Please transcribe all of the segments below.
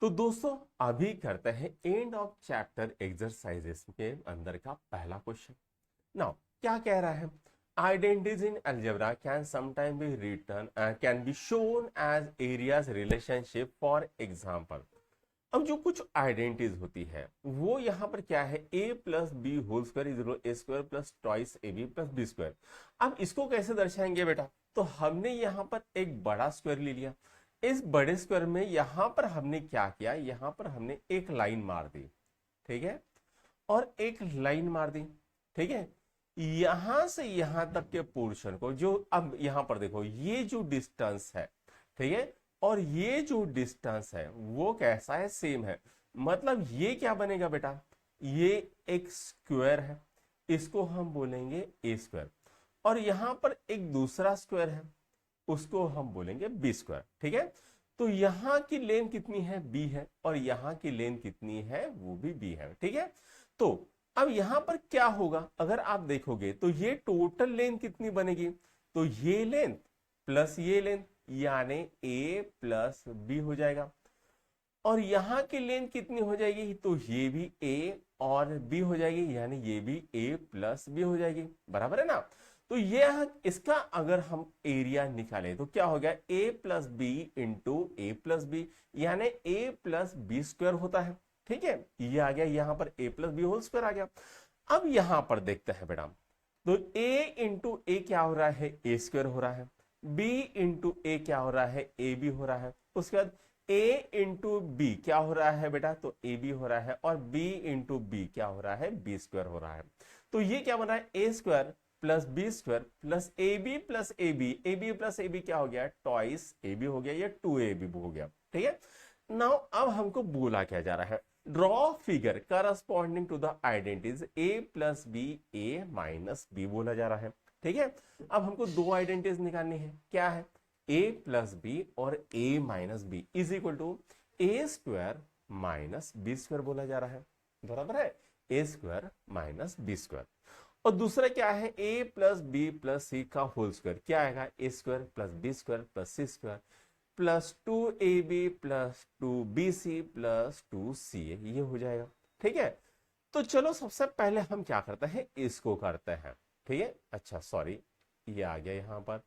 तो दोस्तों अभी करते हैं एंड ऑफ चैप्टर एक्सरसाइजेस के अंदर का पहला क्वेश्चन। नाउ क्या कह रहा है? Identities in algebra can sometime be written can be shown as areas relationship. For example, अब जो कुछ आइडेंटिटीज होती है वो यहाँ पर क्या है, a plus b whole square is a square plus twice a b plus b square. अब इसको कैसे दर्शाएंगे बेटा? तो हमने यहाँ पर एक बड़ा स्क्वायर ले लिया। इस बड़े स्क्वायर में यहाँ पर हमने क्या किया, यहाँ पर हमने एक लाइन मार दी, ठीक है, और एक लाइन मार दी, ठीक है। यहां से यहां तक के पोर्शन को, जो अब यहां पर देखो ये जो डिस्टेंस है, ठीक है, और ये जो डिस्टेंस है वो कैसा है, सेम है। मतलब ये क्या बनेगा बेटा, ये एक स्क्वायर है, इसको हम बोलेंगे ए स्क्वायर, और यहां पर एक दूसरा स्क्वायर है, उसको हम बोलेंगे बी स्क्वायर, ठीक है। तो यहां की लेंथ कितनी है, बी है, और यहां की लेंथ कितनी है, वो भी बी है, ठीक है। तो अब यहां पर क्या होगा, अगर आप देखोगे तो ये टोटल लेंथ कितनी बनेगी, तो ये लेंथ प्लस ये लेंथ यानी ए प्लस बी हो जाएगा। और यहां की लेंथ कितनी हो जाएगी, तो ये भी ए और बी हो जाएगी, यानी ये भी ए प्लस बी हो जाएगी, बराबर है ना। तो ये इसका अगर हम एरिया निकालें तो क्या हो गया, a plus B into A plus B, यानी ए प्लस बी स्क्वायर होता है, ठीक है। ये आ गया, यहां पर ए प्लस बी होल स्क्वायर आ गया। अब यहां पर देखते हैं बेटा, तो ए इंटू ए क्या हो रहा है, ए स्क्वायर हो रहा है, बी इंटू ए क्या हो रहा है, ए बी हो रहा है, उसके बाद ए इंटू बी क्या हो रहा है बेटा, तो ए बी हो रहा है, और बी इंटू बी क्या हो रहा है, बी स्क्वायर हो रहा है। तो ये क्या बन रहा है, a square plus b square plus a b plus a b, a b plus a b क्या हो गया, ट्वाइस ए बी हो गया, या टू ए बी हो गया, ठीक है। नाउ अब हमको बोला क्या जा रहा है, draw figure corresponding to the identities a plus b a minus b बोला जा रहा है, ठीक है। अब हमको दो आइडेंटिटीज निकालनी है, क्या है, ए प्लस बी और a minus b is equal to a square minus b square बोला जा रहा है, बराबर है, a square minus b square. और दूसरा क्या है, a plus b plus c का होल स्क्वायर, क्या आएगा, a square plus b square plus c square plus two a b plus two b c plus two c, ये हो जाएगा, ठीक है। तो चलो सबसे पहले हम क्या करते हैं, इसको करते हैं, ठीक है। अच्छा सॉरी, ये आ गया यहां पर,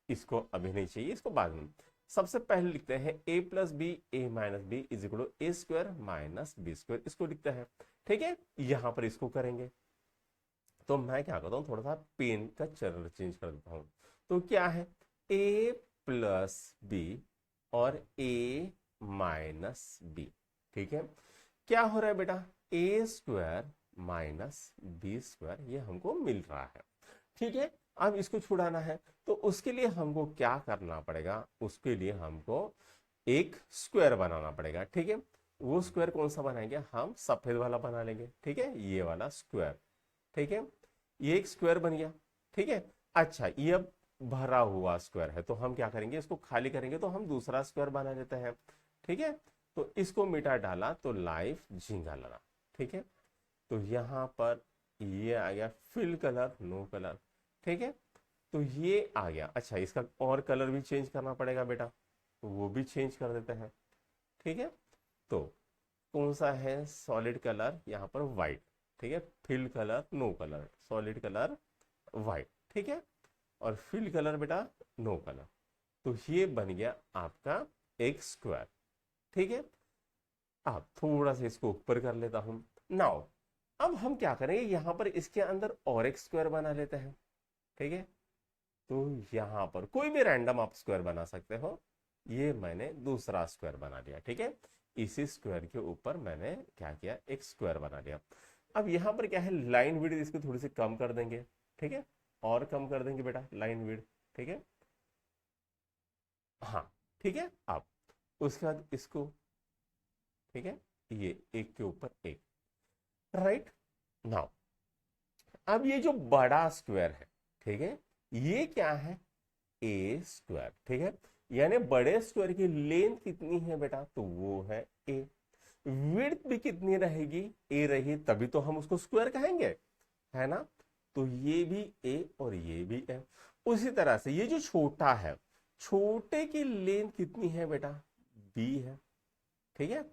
इसको अभी नहीं चाहिए, इसको बाद में। सबसे पहले लिखते हैं a plus b a minus b is equal to a square minus b square, इसको लिखते हैं, ठीक है। यहां पर इसको करेंगे, तो मैं क्या करता हूं, थोड़ा सा पेन का कलर चेंज कर देता हूं। तो क्या है, ए प्लस बी और ए माइनस बी, ठीक है। क्या हो रहा है बेटा, a square minus b square, ये हमको मिल रहा है, ठीक है। अब इसको छुड़ाना है, तो उसके लिए हमको क्या करना पड़ेगा, उसके लिए हमको एक स्क्वायर बनाना पड़ेगा, ठीक है। वो स्क्वायर कौन सा बनाएंगे, हम सफेद वाला बना लेंगे, ठीक है, ये वाला स्क्वायर, ठीक है। ये एक स्क्वायर बन गया, ठीक है। अच्छा ये अब भरा हुआ स्क्वायर है, तो हम क्या करेंगे, इसको खाली करेंगे, तो हम दूसरा स्क्वायर बना लेते हैं, ठीक है। तो इसको मिटा डाला तो लाइफ झींगा लगा, ठीक है। तो यहां पर ये आ गया फिल कलर नो कलर, ठीक है। तो ये आ गया। अच्छा इसका और कलर भी चेंज करना पड़ेगा बेटा, तो वो भी चेंज कर देते हैं, ठीक है। तो कौन सा है, सॉलिड कलर यहाँ पर व्हाइट, ठीक है, fill colour no colour, solid colour white, ठीक है, और फिल कलर बेटा नो कलर। तो ये बन गया आपका एक स्क्वायर, ठीक है। अब थोड़ा सा इसको ऊपर कर लेता हूं। नाउ अब हम क्या करेंगे, यहां पर इसके अंदर और एक स्क्वायर बना लेते हैं, ठीक है। तो यहां पर कोई भी रैंडम आप स्क्वायर बना सकते हो, ये मैंने दूसरा स्क्वायर बना लिया, ठीक है। इसी स्क्वायर के ऊपर मैंने क्या किया, एक स्क्वायर बना लिया। अब यहां पर क्या है, लाइन विड्थ इसको थोड़ी सी कम कर देंगे, ठीक है, और कम कर देंगे बेटा लाइन विड्थ, ठीक है, हाँ, ठीक है। अब उसके बाद इसको, ठीक है, ये एक के ऊपर एक, राइट। नाउ अब ये जो बड़ा स्क्वायर है, ठीक है, ये क्या है, ए स्क्वायर, ठीक है। यानी बड़े स्क्वायर की लेंथ कितनी है बेटा, तो वो है ए, विड्थ भी कितनी रहेगी, ए रही, तभी तो हम उसको स्क्वायर कहेंगे, है ना। तो ये भी ए और ये भी ए। उसी तरह से ये जो छोटा है, छोटे की लेंथ कितनी है बेटा, बी है, ठीक है,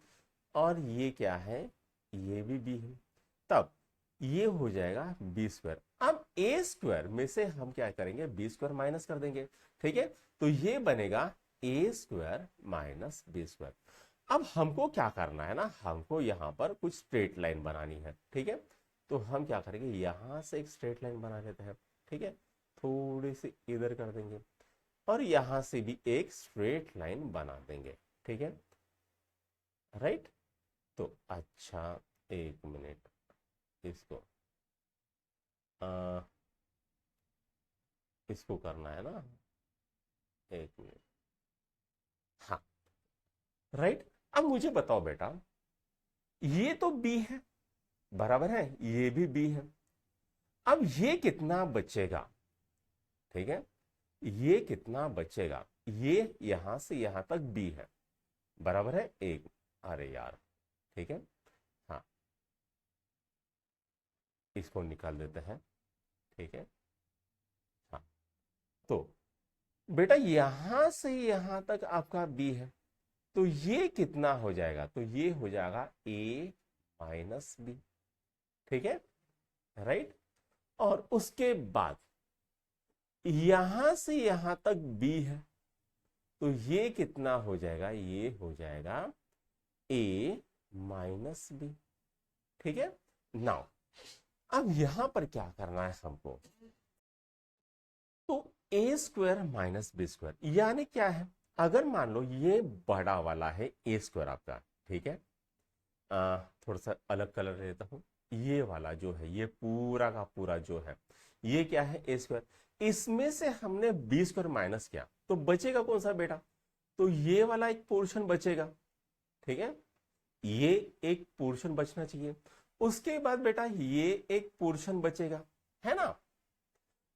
और ये क्या है, ये भी b है, तब ये हो जाएगा बी स्क्वायर। अब ए स्क्वायर में से हम क्या करेंगे, बी स्क्वायर माइनस कर देंगे, ठीक है, तो ये बनेगा ए स्क्वायर माइनस बी स्क्वायर। अब हमको क्या करना है ना, हमको यहां पर कुछ स्ट्रेट लाइन बनानी है, ठीक है, तो हम क्या करेंगे, यहां से एक स्ट्रेट लाइन बना लेते हैं, ठीक है, थोड़ी सी इधर कर देंगे और यहां से भी एक स्ट्रेट लाइन बना देंगे, ठीक है, राइट। तो अच्छा, एक मिनट, इसको आ, इसको करना है ना, एक मिनट, हाँ, राइट। अब मुझे बताओ बेटा, ये तो बी है, बराबर है, ये भी बी है, अब ये कितना बचेगा, ठीक है, ये कितना बचेगा, ये यहां से यहां तक बी है, बराबर है एक, अरे यार, ठीक है, हाँ, इसको निकाल देते हैं, ठीक है, हाँ, तो बेटा यहां से यहां तक आपका बी है, तो ये कितना हो जाएगा, तो ये हो जाएगा ए माइनस बी, ठीक है, राइट। और उसके बाद यहां से यहां तक बी है, तो ये कितना हो जाएगा, ये हो जाएगा ए माइनस बी, ठीक है। नाउ अब यहां पर क्या करना है हमको, तो ए स्क्वायर माइनस बी स्क्वायर यानी क्या है, अगर मान लो ये बड़ा वाला है ए स्क्वायर आपका, ठीक है, थोड़ा सा अलग कलर लेता हूं, ये वाला जो है, ये पूरा का पूरा जो है, ये क्या है, ए स्क्वायर, इसमें से हमने बी स्क्वायर माइनस किया, तो बचेगा कौन सा बेटा, तो ये वाला एक पोर्शन बचेगा, ठीक है, ये एक पोर्शन बचना चाहिए, उसके बाद बेटा ये एक पोर्शन बचेगा, है ना,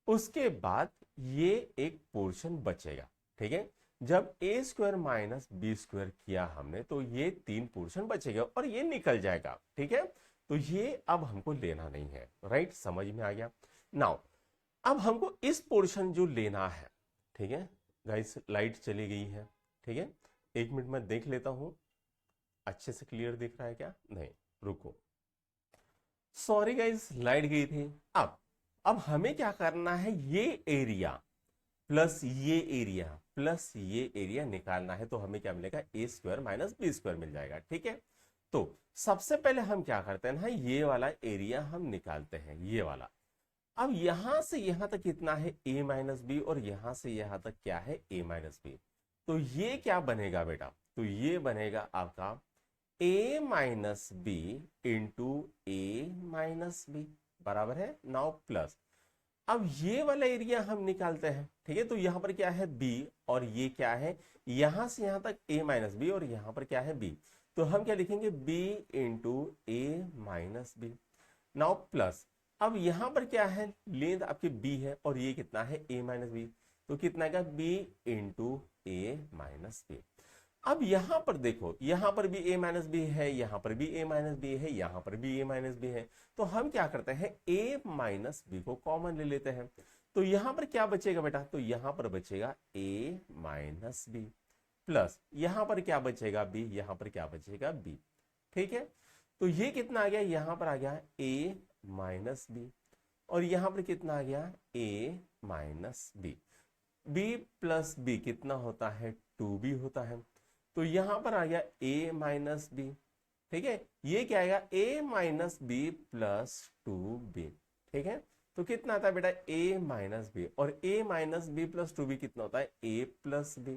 उसके बाद ये एक पोर्शन बचेगा, ठीक है, जब ए स्क्वायर माइनस बी स्क्वायर किया हमने, तो ये तीन पोर्शन बचेगा और ये निकल जाएगा, ठीक है, तो ये अब हमको लेना नहीं है, राइट, समझ में आ गया। नाउ अब हमको इस पोर्शन जो लेना है, ठीक है, गाइस लाइट चली गई है, ठीक है, एक मिनट में देख लेता हूं, अच्छे से क्लियर दिख रहा है क्या, नहीं, रुको, सॉरी गाइस लाइट गई थी। अब हमें क्या करना है, ये एरिया प्लस ये एरिया प्लस ये एरिया निकालना है, तो हमें क्या मिलेगा, ए स्क्वायर माइनस बी स्क्वायर मिल जाएगा, ठीक है। तो सबसे पहले हम क्या करते हैं ना, ये वाला एरिया हम निकालते हैं, ये वाला। अब यहां से यहां तक कितना है, ए माइनस बी, और यहां से यहां तक क्या है, ए माइनस बी, तो ये क्या बनेगा बेटा, तो ये बनेगा आपका ए माइनस बी इंटू ए माइनस बी, बराबर है, नाउ प्लस, अब ये वाला एरिया हम निकालते हैं, ठीक है, तो यहां पर क्या है, बी, और ये क्या है, यहां से यहां तक ए माइनस बी, और यहां पर क्या है, बी, तो हम क्या लिखेंगे, बी इंटू ए माइनस बी, नाउ प्लस, अब यहां पर क्या है, लेंथ आपकी बी है, और ये कितना है, ए माइनस बी, तो कितना आएगा, बी इंटू ए माइनस बी। अब यहां पर देखो, यहां पर भी a माइनस बी है, यहां पर भी a माइनस बी है, यहां पर भी a माइनस बी है, तो हम क्या करते हैं, a माइनस बी को कॉमन ले लेते हैं, तो यहां पर क्या बचेगा बेटा, तो यहां पर बचेगा a माइनस बी, प्लस यहां पर क्या बचेगा, b, यहां पर क्या बचेगा, b, ठीक है, तो ये कितना आ गया, यहां पर आ गया a माइनस बी, और यहां पर कितना आ गया, a minus b, b plus b कितना होता है, 2b होता है, तो यहां पर आ गया a माइनस बी, ठीक है, ये क्या आएगा, a minus b plus 2b, ठीक है, तो कितना आता है बेटा, a माइनस बी, और a minus b plus 2b कितना होता है, a प्लस बी,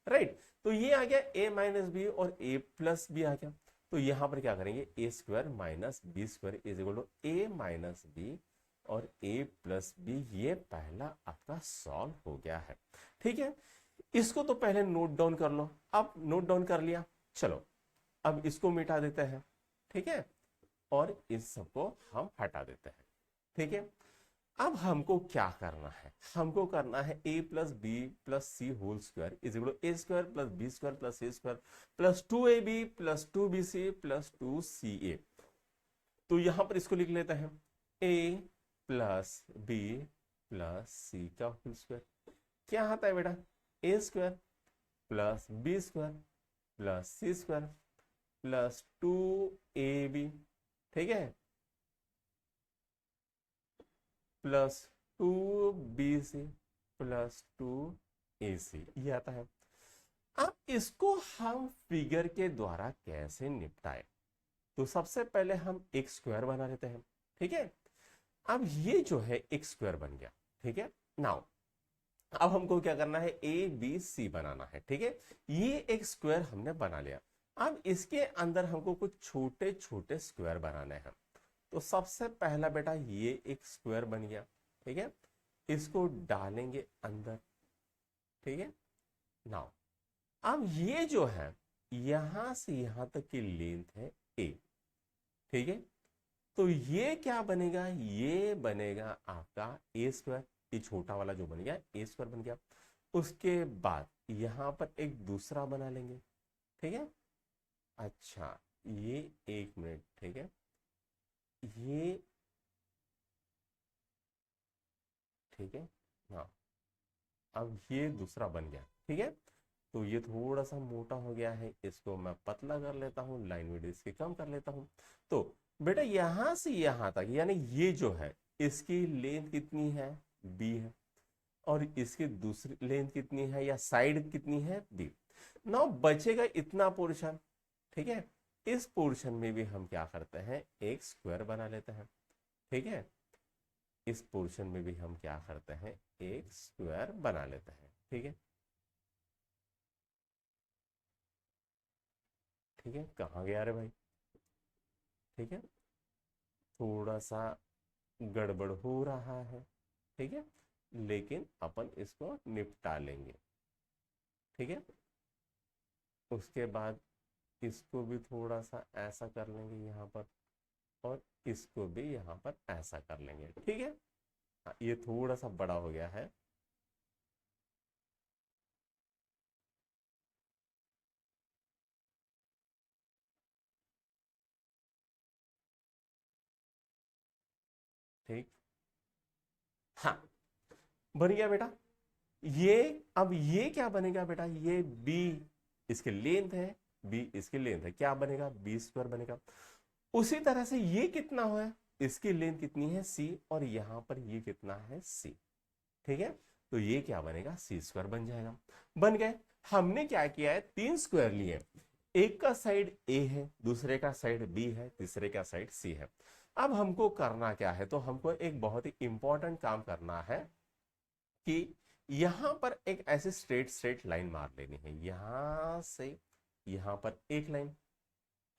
राइट, तो ये आ गया a माइनस बी और a प्लस बी आ गया, तो यहां पर क्या करेंगे, a square minus b square is equal to a minus b और a प्लस बी, ये पहला आपका सॉल्व हो गया है, ठीक है, इसको तो पहले नोट डाउन कर लो, अब नोट डाउन कर लिया, चलो अब इसको मिटा देते हैं, ठीक है, और इस सबको हम हटा देते हैं, ठीक है। अब हमको क्या करना है, हमको करना है a plus b plus c whole square is equal to a square plus b square plus c square plus 2ab plus 2bc plus 2ca, तो यहां पर इसको लिख लेते हैं, a plus b plus c का होल स्क्वायर, क्या आता है बेटा, a square plus b square plus c square plus 2ab, ठीक है, प्लस 2bc प्लस 2ac, ये आता है। अब इसको हम फिगर के द्वारा कैसे निपटाए? तो सबसे पहले हम एक स्क्वायर बना लेते हैं, ठीक है। अब ये जो है एक स्क्वायर बन गया, ठीक है। नाउ अब हमको क्या करना है, ए बी सी बनाना है, ठीक है। ये एक स्क्वायर हमने बना लिया। अब इसके अंदर हमको कुछ छोटे छोटे स्क्वायर बनाने हैं। तो सबसे पहला बेटा ये एक स्क्वायर बन गया, ठीक है, इसको डालेंगे अंदर, ठीक है। नाउ अब ये जो है यहां से यहां तक की लेंथ है ए, ठीक है। तो ये क्या बनेगा, ये बनेगा आपका ए स्क्वायर, ये छोटा वाला जो बन गया ए स्क्वायर बन गया। उसके बाद यहां पर एक दूसरा बना लेंगे, ठीक है। अच्छा ये एक मिनट, ठीक है, ये ठीक है। हाँ अब ये दूसरा बन गया, ठीक है। तो ये थोड़ा सा मोटा हो गया है, इसको मैं पतला कर लेता हूँ, लाइन विड्थ इसकी कम कर लेता हूँ। तो बेटा यहां से यहां तक यानी ये जो है इसकी लेंथ कितनी है, बी है, और इसकी दूसरी लेंथ कितनी है या साइड कितनी है, बी। नाउ बचेगा इतना पोर्शन, ठीक है। इस पोर्शन में भी हम क्या करते हैं, एक स्क्वायर बना लेते हैं, ठीक है। इस पोर्शन में भी हम क्या करते हैं, एक स्क्वायर बना लेते हैं, ठीक है। ठीक है, कहाँ गया रे भाई, ठीक है, थोड़ा सा गड़बड़ हो रहा है, ठीक है, लेकिन अपन इसको निपटा लेंगे, ठीक है। उसके बाद इसको भी थोड़ा सा ऐसा कर लेंगे यहाँ पर, और इसको भी यहाँ पर ऐसा कर लेंगे, ठीक है। हाँ, ये थोड़ा सा बड़ा हो गया है। ठीक, हाँ बन गया बेटा। ये अब ये क्या बनेगा बेटा, ये बी इसके लेंथ है, बी इसकी लेंथ है, क्या बनेगा, बी स्क्वायर बनेगा। उसी तरह से ये कितना है, इसकी लेंथ कितनी है, सी, और यहां पर ये कितना है, सी, ठीक है। तो ये क्या बनेगा, सी स्क्वायर बन जाएगा। बन गए। हमने क्या किया है, तीन स्क्वायर लिए, एक का साइड ए है, दूसरे का साइड बी है, तीसरे का साइड सी है। अब हमको करना क्या है, तो हमको एक बहुत ही इंपॉर्टेंट काम करना है कि यहां पर एक ऐसे स्ट्रेट स्ट्रेट लाइन मार लेनी है, यहां से यहां पर एक लाइन,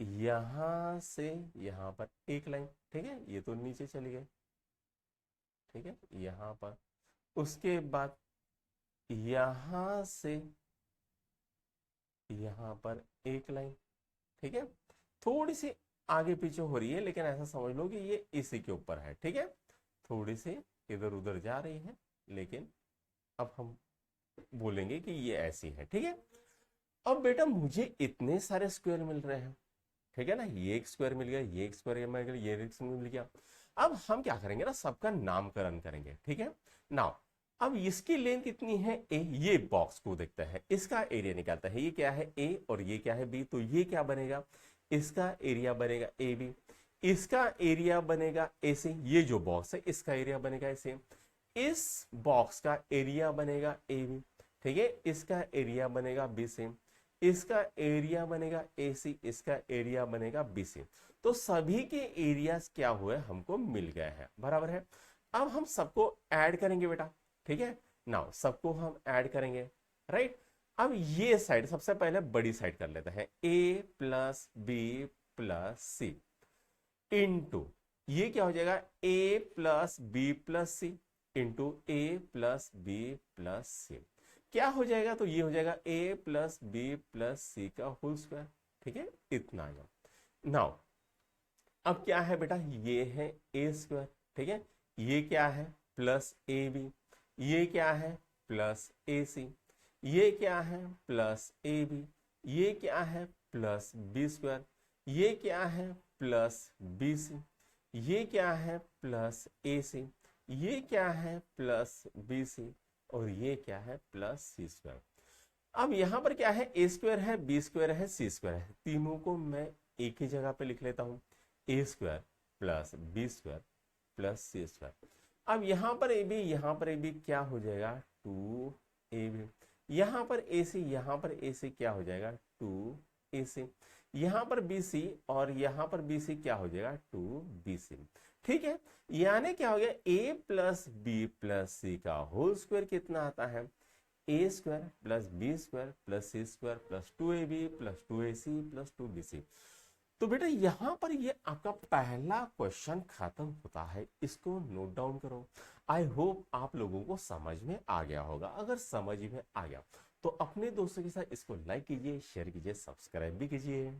यहां से यहां पर एक लाइन, ठीक है। ये तो नीचे चली गई, ठीक है, यहां पर। उसके बाद यहां से यहां पर एक लाइन, ठीक है। थोड़ी सी आगे पीछे हो रही है, लेकिन ऐसा समझ लो कि ये इसी के ऊपर है, ठीक है। थोड़ी सी इधर उधर जा रही है, लेकिन अब हम बोलेंगे कि ये ऐसी है, ठीक है। अब बेटा मुझे इतने सारे स्क्वायर मिल रहे हैं, ठीक है ना, ये एक स्क्वायर मिल गया, ये एक स्क्वायर मिल गया, ये एक स्क्वायर मिल गया। अब हम क्या करेंगे ना, सबका नामकरण करेंगे, ठीक है। नाउ अब इसकी लेंथ कितनी है, ए, ये बॉक्स को देखते हैं, इसका एरिया निकालता है, ये क्या है, ए, और ये क्या है, बी। तो ये क्या बनेगा, इसका एरिया बनेगा ए बी, इसका एरिया बनेगा ए सी, ये जो बॉक्स है इसका एरिया बनेगा ए सी, इस बॉक्स का एरिया बनेगा ए बी, ठीक है, इसका एरिया बनेगा बी सी, इसका एरिया बनेगा ए सी, इसका एरिया बनेगा बी सी। तो सभी के एरियाज क्या हुए, हमको मिल गए हैं, बराबर है। अब हम सबको ऐड करेंगे बेटा, ठीक है। नाउ सबको हम ऐड करेंगे, राइट। अब ये साइड सबसे पहले बड़ी साइड कर लेते हैं, a plus b plus C into, ये क्या हो जाएगा, ए प्लस बी प्लस सी इंटू ए प्लस बी प्लस सी, क्या हो जाएगा, तो ये हो जाएगा ए प्लस बी प्लस सी का होल स्क्वायर, ठीक है, इतना आएगा। नाउ अब क्या है बेटा, ये है ए स्क्वायर, ठीक है, ये क्या है, प्लस ए बी, ये क्या है, प्लस ए सी, ये क्या है, प्लस ए बी, ये क्या है, प्लस बी स्क्वायर, ये क्या है, प्लस बी सी, ये क्या है, प्लस ए सी, ये क्या है, प्लस बी सी, और ये क्या है, प्लस सी स्क्वायर। अब यहां पर क्या है, ए स्क्वायर है, बी स्क्वायर है, सी स्क्वायर है, तीनों को मैं एक ही जगह पे लिख लेता हूं, a square plus b square plus c square. अब यहां पर ए बी, यहां पर ए बी क्या हो जाएगा, टू ए बी, यहां पर ए सी, यहां पर ए सी क्या हो जाएगा, टू ए सी, यहां पर बी सी और यहां पर बी सी क्या हो जाएगा, टू बी सी। ठीक है, यानी क्या हो गया, a plus b plus c का होल स्क्वायर कितना आता है, a square plus b square plus c square plus two a b plus two a c plus two b c. तो बेटा यहां पर ये आपका पहला क्वेश्चन खत्म होता है, इसको नोट डाउन करो। आई होप आप लोगों को समझ में आ गया होगा। अगर समझ में आ गया तो अपने दोस्तों के साथ इसको लाइक कीजिए, शेयर कीजिए, सब्सक्राइब भी कीजिए।